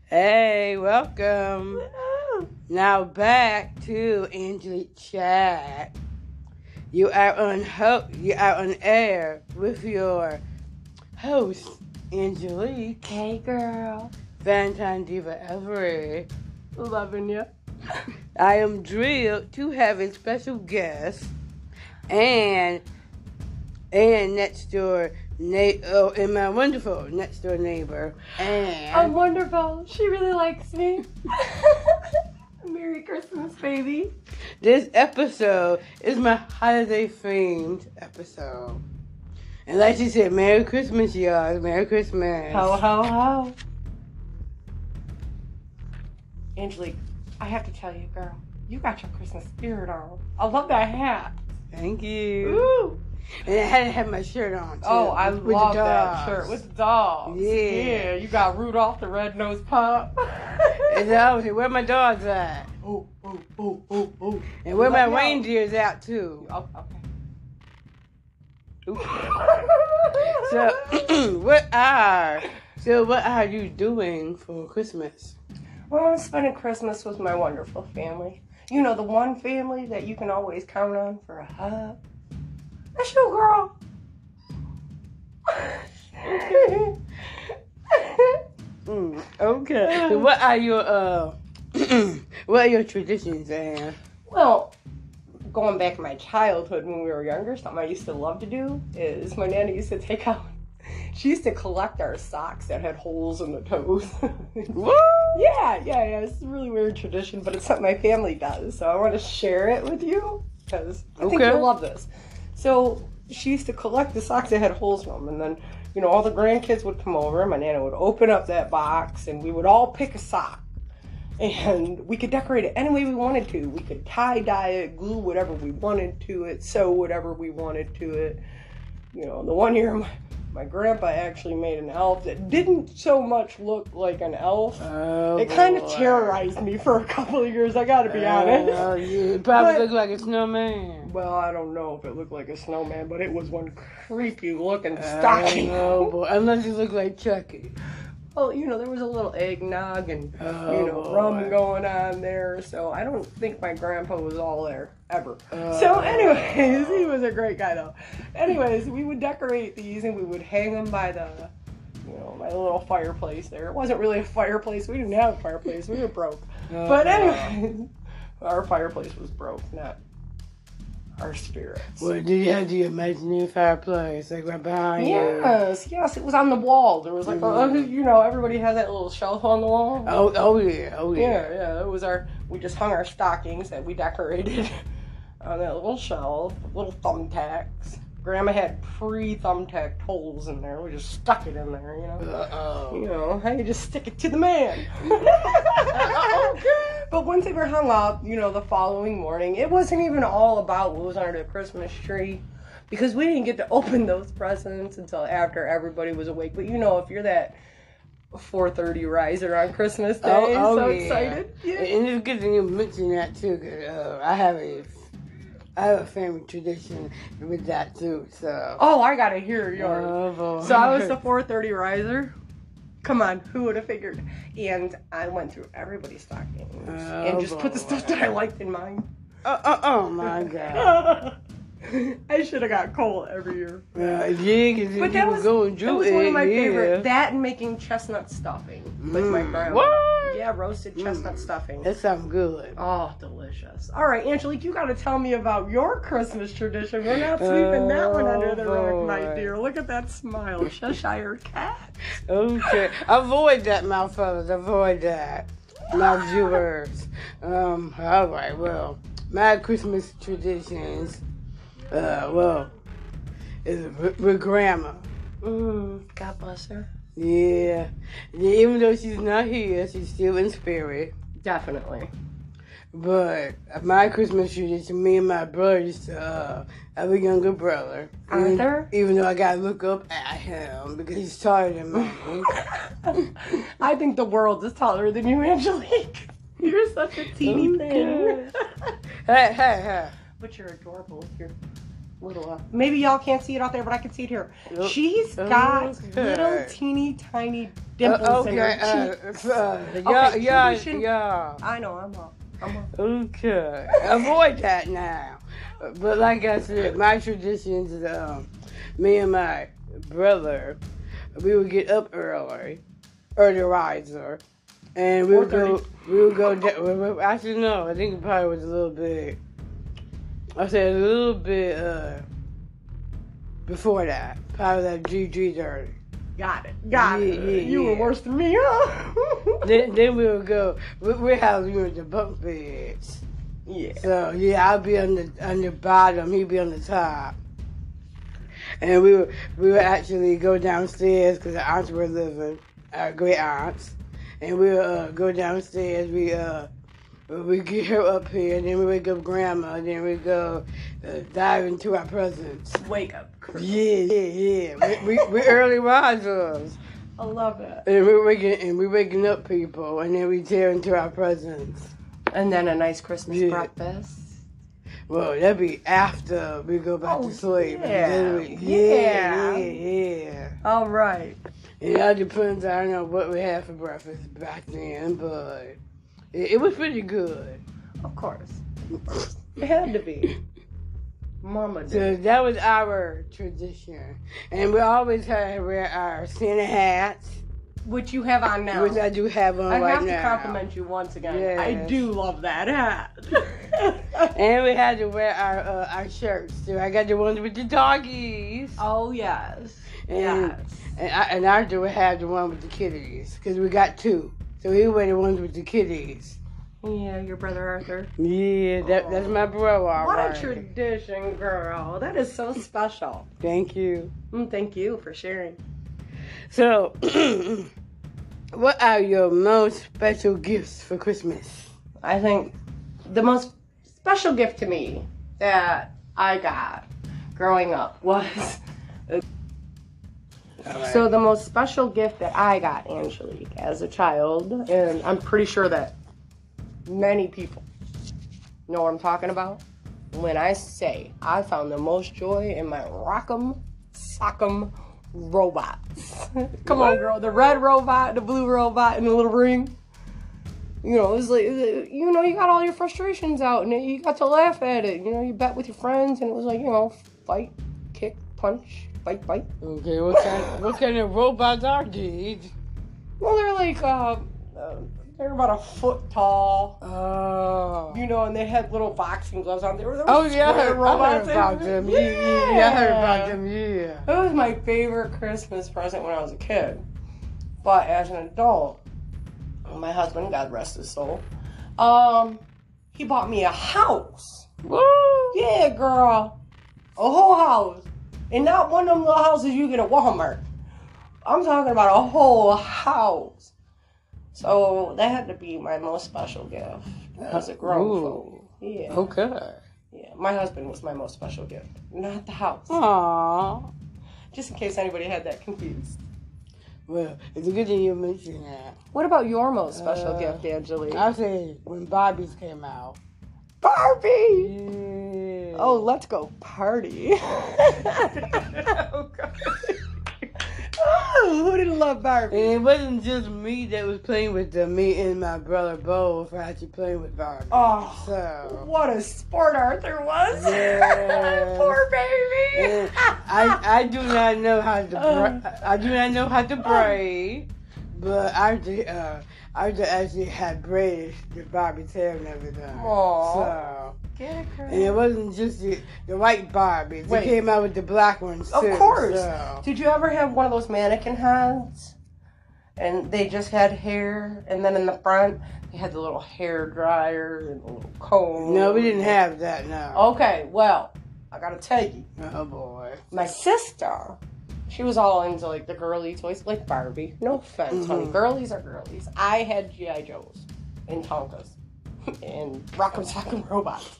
Hey, welcome. Now back to Angelique Chat. You are on air with your host, Angelique. Hey, girl. Valentine Diva Everett. Loving you. I am thrilled to have a special guest and next door and my wonderful next door neighbor. And I'm wonderful. She really likes me. Merry Christmas, baby. this episode is my holiday themed episode. And like she said, Merry Christmas, y'all. Merry Christmas. Ho, ho, ho. Angelique, I have to tell you, girl, you got your Christmas spirit on. I love that hat. Thank you. Ooh. And I had to have my shirt on, too. Oh, I with love the that dogs. shirt with the dogs. Yeah. You got Rudolph the red-nosed pup. And I was like, where my dogs at? Oh, oh, oh, oh, oh. And where my Let me out. reindeer's at, too. Oh, okay. So, what are you doing for Christmas? Well, I'm spending Christmas with my wonderful family. You know, the one family that you can always count on for a hug. That's you, girl. Okay. So what are your traditions, Anne? Well, going back to my childhood when we were younger, something I used to love to do is my nanny used to take out. She used to collect our socks that had holes in the toes. Woo! Yeah. It's a really weird tradition, but it's something my family does. So I want to share it with you because I think you'll love this. So she used to collect the socks that had holes in them, and then, you know, all the grandkids would come over, and my nana would open up that box, and we would all pick a sock. And we could decorate it any way we wanted to. We could tie-dye it, glue whatever we wanted to it, sew whatever we wanted to it. You know, the one year my grandpa actually made an elf that didn't so much look like an elf. Oh, it kind of terrorized me for a couple of years, I gotta be honest. It probably looked like a snowman. Well, I don't know if it looked like a snowman, but it was one creepy looking stocking. Oh, boy. Unless it looked like Chucky. Well, you know, there was a little eggnog and, rum going on there, so I don't think my grandpa was all there, ever. So anyways, he was a great guy, though. Anyways, we would decorate these, and we would hang them by the, my little fireplace there. It wasn't really a fireplace. We didn't have a fireplace. We were broke. But anyways, our fireplace was broke, not our spirits. Well, did you have the imaginary fireplace, like right behind you? Yes, it was on the wall. There was like, everybody had that little shelf on the wall. Oh yeah. Yeah, it was we just hung our stockings that we decorated on that little shelf, little thumbtacks. Grandma had pre-thumbtacked holes in there. We just stuck it in there, You know, how you just stick it to the man. But once they were hung up, the following morning, it wasn't even all about what was under the Christmas tree, because we didn't get to open those presents until after everybody was awake. But if you're that 4:30 riser on Christmas Day, excited. Yeah. And it's good that you mention that too, because I have a family tradition with that too, so. Oh, I gotta hear yours. Oh, boy. So I was the 4:30 riser. Come on, who would have figured? And I went through everybody's stockings and just put the stuff that I liked in mine. Oh my God. I should have got coal every year. But that was one of my favorite. That and making chestnut stuffing with my grandma. What? Yeah, roasted chestnut stuffing. That sounds good. Oh, delicious. All right, Angelique, you got to tell me about your Christmas tradition. We're not sweeping that one under the rug, my dear. Look at that smile. Cheshire cat. Okay. Avoid that, my fellas. Avoid that. My viewers. All right, well, my Christmas traditions, is with Grandma. God bless her. Yeah. Even though she's not here, she's still in spirit. Definitely. But my Christmas tradition, me and my brother used to have a younger brother. Arthur? Even though I gotta look up at him because he's taller than me. I think the world is taller than you, Angelique. You're such a teeny thing. Hey. But you're adorable with your little maybe y'all can't see it out there, but I can see it here. Yep. She's got little teeny tiny dimples in her cheeks. Yeah. I know, I'm up. Okay. Avoid that now. But like I said, my traditions is me and my brother, we would get up early riser, and we would go. Actually, no, I think it probably was a little bit. I said a little bit before that. Probably like G30. Got it. Yeah, you were worse than me, huh? then we would go. We have the bunk beds. Yeah. So yeah, I'll be on the bottom. He'd be on the top. And we would actually go downstairs because our aunts were living, our great aunts, and we would go downstairs. We get her up here, and then we wake up grandma, and then we go dive into our presents. Wake up. Yeah. We early risers. I love it. And we're waking up people, and then we tear into our presents. And then a nice Christmas breakfast. Well, that'd be after we go back to sleep. Yeah. All right. It all depends on what we had for breakfast back then, but it was pretty good. Of course. It had to be. Mama did. So that was our tradition. And we always had to wear our Santa hats. Which you have on now. Which I do have on right now. I have to compliment you once again. Yes. I do love that hat. And we had to wear our shirts too. I got the ones with the doggies. Oh, yes. And Arthur would have the one with the kitties. Because we got two. So he would wear the ones with the kitties. Yeah, your brother Arthur. Yeah, that's my brother. What a tradition, girl. That is so special. Thank you. Thank you for sharing. So, what are your most special gifts for Christmas? I think the most special gift to me that I got growing up was... So the most special gift that I got, Angelique, as a child, and I'm pretty sure that many people know what I'm talking about, when I say I found the most joy in my Rock'em Sock'em robots. Come on, girl. The red robot, the blue robot, and the little ring. You know, it was like, you know, you got all your frustrations out, and you got to laugh at it. You know, you bet with your friends, and it was like, you know, fight, kick, punch, bite. Okay, what kind of robots are these? Well, they're like, they're about a foot tall. Oh. You know, and they had little boxing gloves on. They were I heard about them. Yeah, I heard about them, yeah. It was my favorite Christmas present when I was a kid. But as an adult, my husband, God rest his soul, he bought me a house. Woo! Yeah, girl. A whole house. And not one of them little houses you get at Walmart. I'm talking about a whole house. So that had to be my most special gift as a grown folk. Yeah. Okay. Yeah, my husband was my most special gift, not the house. Aww. Just in case anybody had that confused. Well, it's a good thing you mentioned that. What about your most special gift, Angelique? I'll say when Barbies came out. Barbie! Yeah. Oh, let's go party. Oh, God. Oh, who didn't love Barbie? And it wasn't just me that was playing with them. Me and my brother both were actually playing with Barbie. Oh, so what a sport Arthur was. Yeah. Poor baby. I do not know how to braid, but Arthur actually had braided the Barbie's hair and everything. Aww. So. And it wasn't just the white Barbies. They came out with the black ones too. Of course. So. Did you ever have one of those mannequin heads? And they just had hair, and then in the front they had the little hair dryer and the little comb. No, we didn't have that. No. Okay, well, I gotta tell you. Oh boy. My sister, she was all into like the girly toys, like Barbie. No offense, honey. Girlies are girlies. I had G.I. Joes and Tonkas and Rock'em Sock'em robots.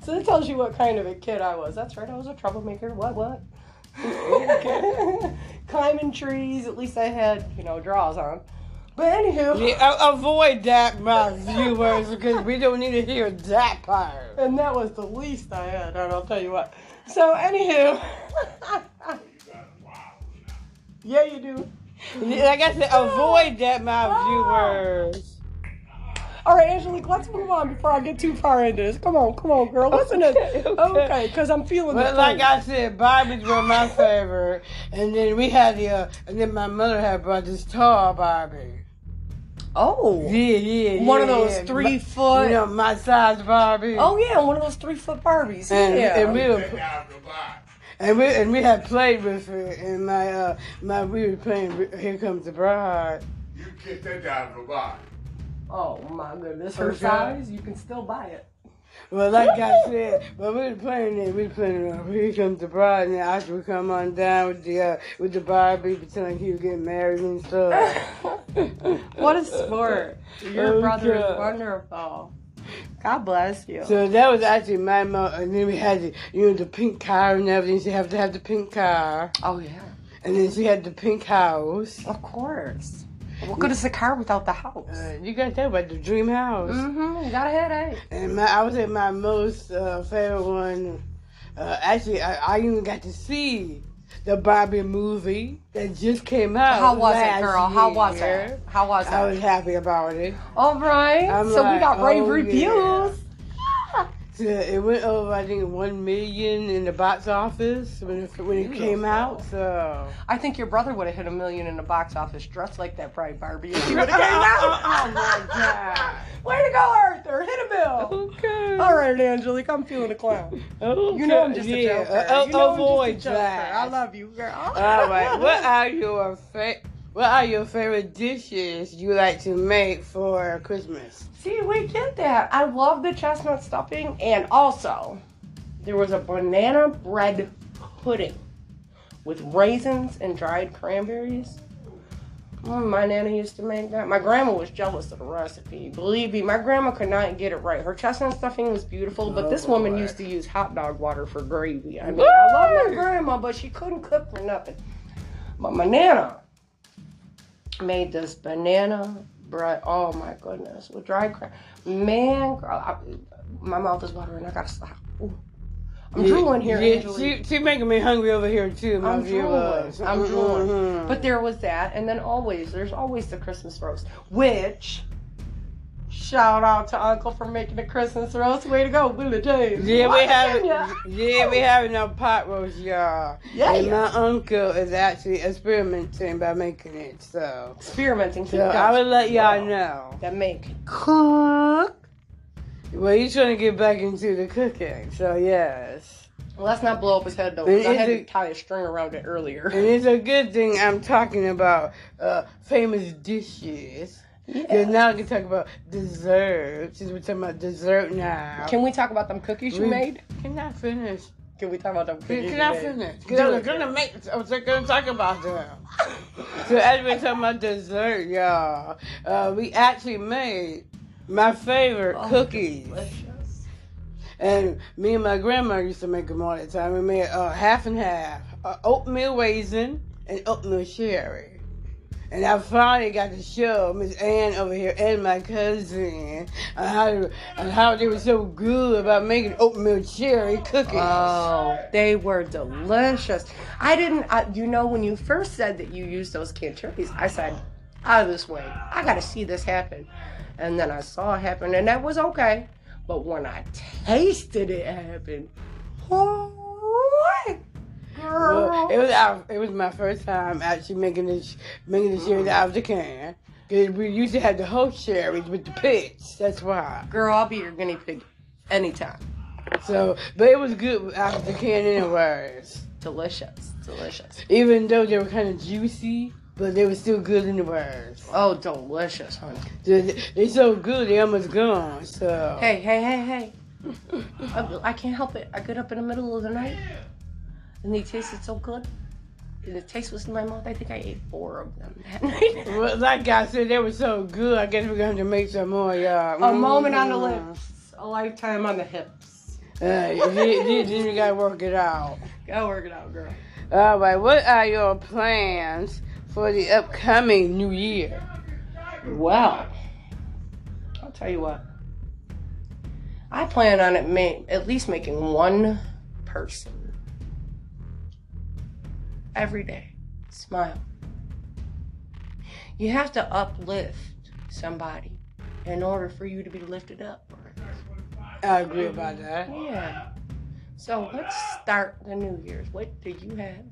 So that tells you what kind of a kid I was. That's right, I was a troublemaker. What? Climbing trees. At least I had, drawers on. But anywho. Yeah, avoid that, my viewers, because we don't need to hear that part. And that was the least I had, and I'll tell you what. So anywho. Yeah, you do. Like I said, avoid that, my viewers. All right, Angelique, let's move on before I get too far into this. Come on, girl. Listen to this. Okay, because I'm feeling the like I said, Barbies were my favorite. And then we had and then my mother had brought this tall Barbie. Oh. Yeah. One of those 3 foot. You know, my size Barbie. Oh, yeah, one of those 3 foot Barbies. And we had played with it, and we were playing Here Comes the Bride. You kicked that down the bar. Oh my goodness, her size, you can still buy it. Well, like I said, we were playing Here Comes the Bride, and then after we come on down with the Barbie, pretending he was getting married and stuff. What a sport! Your brother is wonderful. God bless you. So that was actually my mom, and then we had the pink car and everything. She had to have the pink car. Oh yeah. And then she had the pink house. Of course. What good is the car without the house? You got that about the dream house. Mm-hmm. You got a headache. And I would say my most favorite one. Actually, I even got to see the Barbie movie that just came out. How was it, girl? Year. How was it? I was happy about it. All right. So we got rave reviews. Yeah. So it went over, I think, 1 million in the box office when it came out. So I think your brother would have hit $1 million in the box office dressed like that probably Barbie if he would have came out. Oh my God! Way to go, Arthur! Hit a bill. Okay. All right, Angelique, I'm feeling a clown. Okay. You know I'm just a joker. Avoid that. I love you, girl. All right. What are your favorite dishes you like to make for Christmas? See, we get that. I love the chestnut stuffing, and also there was a banana bread pudding with raisins and dried cranberries. My Nana used to make that. My grandma was jealous of the recipe. Believe me, my grandma could not get it right. Her chestnut stuffing was beautiful, but this woman used to use hot dog water for gravy. I mean, I love my grandma, but she couldn't cook for nothing. But my Nana made this banana bread. Oh my goodness, with dried cranberries. Man, girl, my mouth is watering. I gotta stop. Ooh. I'm drooling here, Angelique. She making me hungry over here too. I'm drooling. Mm-hmm. But there was that, and then there's always the Christmas roast. Which, shout out to Uncle for making the Christmas roast. Way to go, Willie James. We having a pot roast, y'all. Yeah. And my uncle is actually experimenting by making it. So experimenting. So I will let y'all know that make cook. Well, he's trying to get back into the cooking, so yes. Well, let's not blow up his head, though, because I had to tie a string around it earlier. And it's a good thing I'm talking about famous dishes. Yeah. Because now I can talk about desserts, since we're talking about dessert now. Can we talk about them cookies you made? Can I finish? Can we talk about them cookies Can I finish? Because I was going to talk about them. So as we're talking about dessert, y'all, we actually made my favorite cookies. Delicious. And me and my grandma used to make them all the time. We made half and half. Oatmeal raisin and oatmeal cherry. And I finally got to show Miss Ann over here and my cousin how they were so good about making oatmeal cherry cookies. Oh, they were delicious. When you first said that you used those canned cherries, I said, out of this way. I got to see this happen. And then I saw it happen, and that was okay. But when I tasted it happen, girl. Well, it was my first time actually making the cherries out of the can. Because we used to have the whole cherries with the pits. That's why. Girl, I'll be your guinea pig anytime. So, but it was good out of the can anyways. Delicious. Even though they were kind of juicy. But they were still good in the words. Oh, delicious, honey. They're so good, they almost gone, so. Hey. I can't help it. I got up in the middle of the night, and they tasted so good. And the taste was in my mouth. I think I ate 4 of them that night. Well, like I said, they were so good. I guess we're going to make some more, y'all. A moment on the lips. A lifetime on the hips. Then you got to work it out. Gotta work it out, girl. All right, what are your plans for the upcoming new year? Well, I'll tell you what. I plan on at least making one person every day smile. You have to uplift somebody in order for you to be lifted up. I agree about that. Yeah. So let's start the New Year's. What do you have?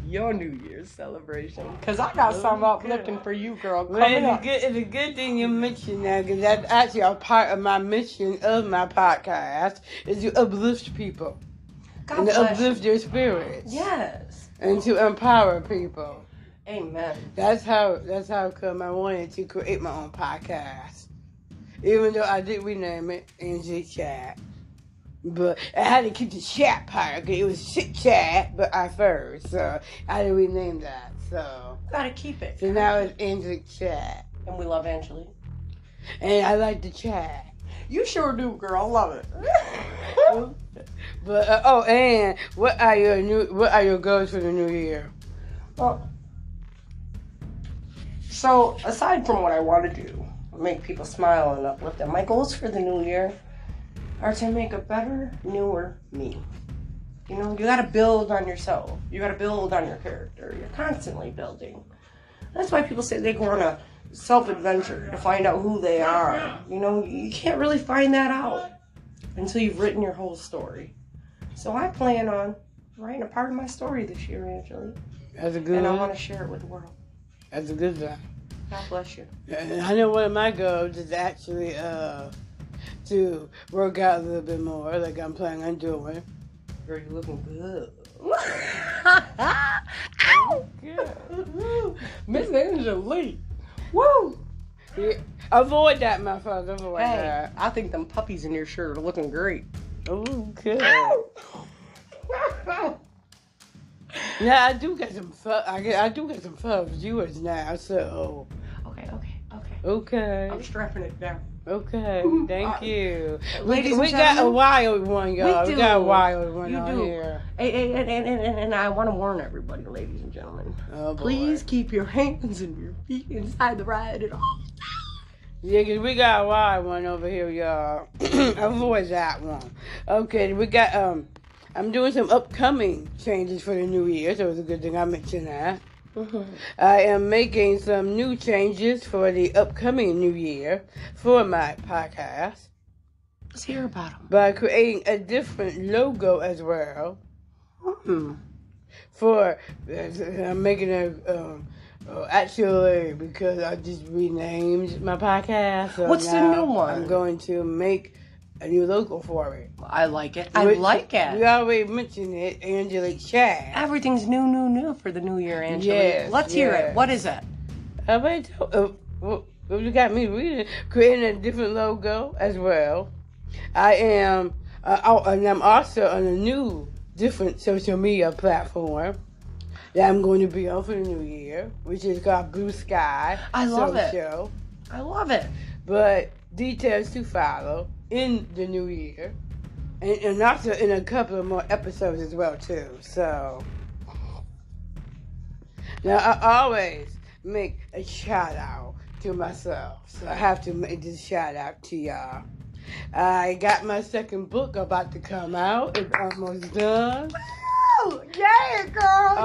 Your New Year's celebration. Because I got something uplifting for you, girl. Well, it's a good thing you mentioned that, because that's actually a part of my mission of my podcast, is to uplift people. God and to bless uplift you. their spirits. Yes. And to empower people. Amen. That's how come I wanted to create my own podcast. Even though I did rename it Angelique Chat. But I had to keep the chat part, because it was shit chat, but I first, so I had to rename that, so. Gotta keep it. So now it's Angelique Chat. And we love Angelique. And I like the chat. You sure do, girl. Love it. But, and what are your goals for the new year? Well, so aside from what I want to do, make people smile and uplift them, my goals for the new year are to make a better, newer me. You know, you gotta build on yourself. You gotta build on your character. You're constantly building. That's why people say they go on a self-adventure to find out who they are. You know, you can't really find that out until you've written your whole story. So I plan on writing a part of my story this year, Angelique. That's a good And I one. want to share it with the world. That's a good one. God bless you. And I know one of my goals is actually to work out a little bit more, like I'm planning on doing. Girl, you looking good. Ow! Good. Miss Angelique. Woo! Yeah. Avoid that, my father. Avoid Hey, that. I think them puppies in your shirt are looking great. Oh, good. Ow! Yeah, I do get some I do get some viewers now, so. Okay. Okay. I'm strapping it down. Okay. Thank you. Ladies We and got a gentlemen, wild one, y'all. We got a do. wild one You on do. here. And I want to warn everybody, ladies and gentlemen. Oh, boy. Please keep your hands and your feet inside the ride at all. Yeah, 'cause we got a wild one over here, y'all. Avoid that one. Okay, we got, I'm doing some upcoming changes for the new year, so it's a good thing I mentioned that. Mm-hmm. I am making some new changes for the upcoming new year for my podcast Let's hear about them. by creating a different logo as well. Mm-hmm. I'm making actually, because I just renamed my podcast. So What's the now new one? I'm going to make a new logo for it. I like it. I like We it. already mentioned it, Angelique Chat. Everything's new for the new year, Angelique. Yes, Let's hear yes. it. What is it? I already told, you got me reading, creating a different logo as well. I am, and I'm also on a new, different social media platform that I'm going to be on for the new year, which is called Blue Sky. I love it. Social. I love it. But details to follow in the new year, and also in a couple of more episodes as well too. So now I always make a shout out to myself, so I have to make this shout out to y'all. I got my second book about to come out. It's almost done. Oh, yeah, girl.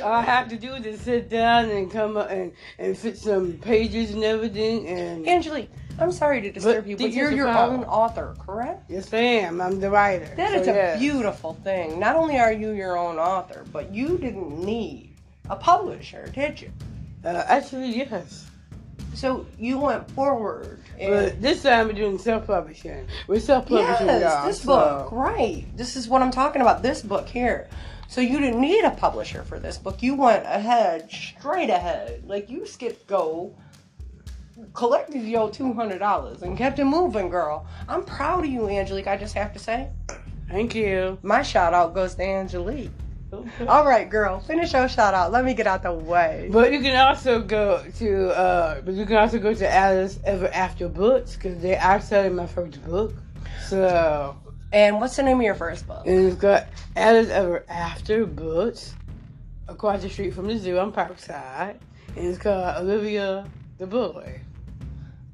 All I have to do is sit down and come up and fit some pages and everything. And Angelique, I'm sorry to disturb you, but details you're to your follow. own author, correct? Yes, I am. I'm the writer. That So, is yes. a beautiful thing. Not only are you your own author, but you didn't need a publisher, did you? Actually, yes. So you went forward. But this time we're doing self-publishing. We're self-publishing, Yes, y'all. this book, right. This is what I'm talking about, this book here. So you didn't need a publisher for this book. You went ahead, straight ahead. Like you skipped go, collected your $200 and kept it moving, girl. I'm proud of you, Angelique, I just have to say. Thank you. My shout out goes to Angelique. Okay. All right, girl, finish your shout out. Let me get out the way. But you can also go to Alice Ever After Books, because they are selling my first book. So, And what's the name of your first book? and it's got Alice Ever After Books across the street from the zoo on Parkside, and it's called Olivia the Boy.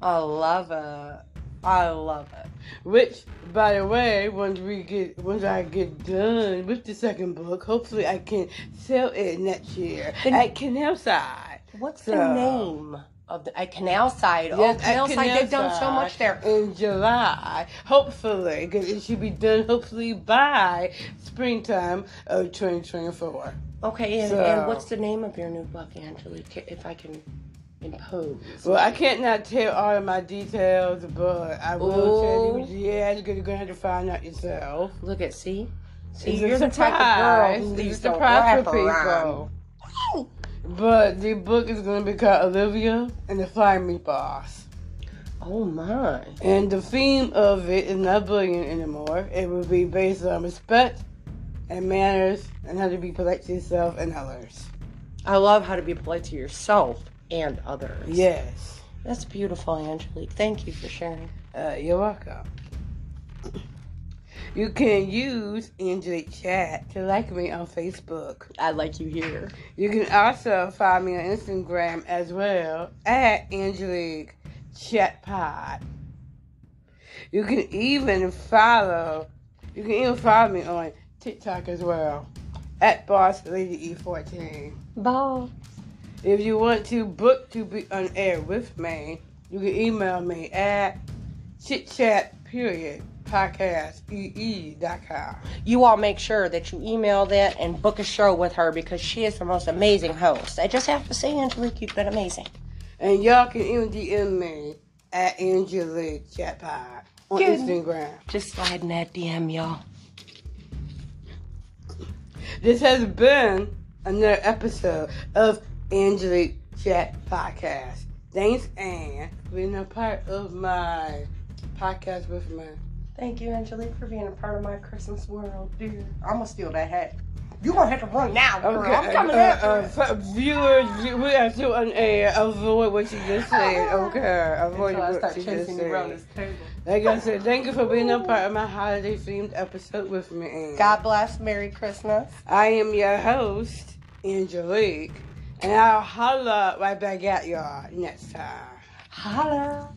I love it. I love it. Which, by the way, once I get done with the second book, hopefully I can sell it next year at Canal Side. What's the name of the Canal Side? Yes, Canal Side, they've done so much there. In July, hopefully, because it should be done hopefully by springtime of 2024. Okay, and what's the name of your new book, Angelique, if I can impose? Well, I can't not tell all of my details, but I will tell you, yeah, you're going to have to find out yourself. Look at, see, you're the type of girl who leaves the surprise for people. But the book is going to be called Olivia and the Flying Meatballs. Oh, my. And the theme of it is not bullying anymore. It will be based on respect and manners and how to be polite to yourself and others. I love how to be polite to yourself and others. Yes. That's beautiful, Angelique. Thank you for sharing. You're welcome. You can use Angelique Chat to like me on Facebook. I like you here. You can also find me on Instagram as well at Angelique Chat Pod. You can even follow me on TikTok as well at Boss Lady E14. Bye. If you want to book to be on air with me, you can email me at chitchat.podcastee.com. You all make sure that you email that and book a show with her because she is the most amazing host. I just have to say, Angelique, you've been amazing. And y'all can even DM me at Angelique Chat Pod on Instagram. Just slide in that DM, y'all. This has been another episode of Angelique Chat Podcast. Thanks, Anne, for being a part of my podcast with me. Thank you, Angelique, for being a part of my Christmas world, dear. I'm going to steal that hat. You're going to have to run now, girl. Okay, I'm coming after viewers, we are still on air. Avoid what you just said. Okay, avoid what you just said. Like I said, thank you for being a part of my holiday-themed episode with me, Anne. God bless. Merry Christmas. I am your host, Angelique, and I'll holla right back at y'all next time. Holla.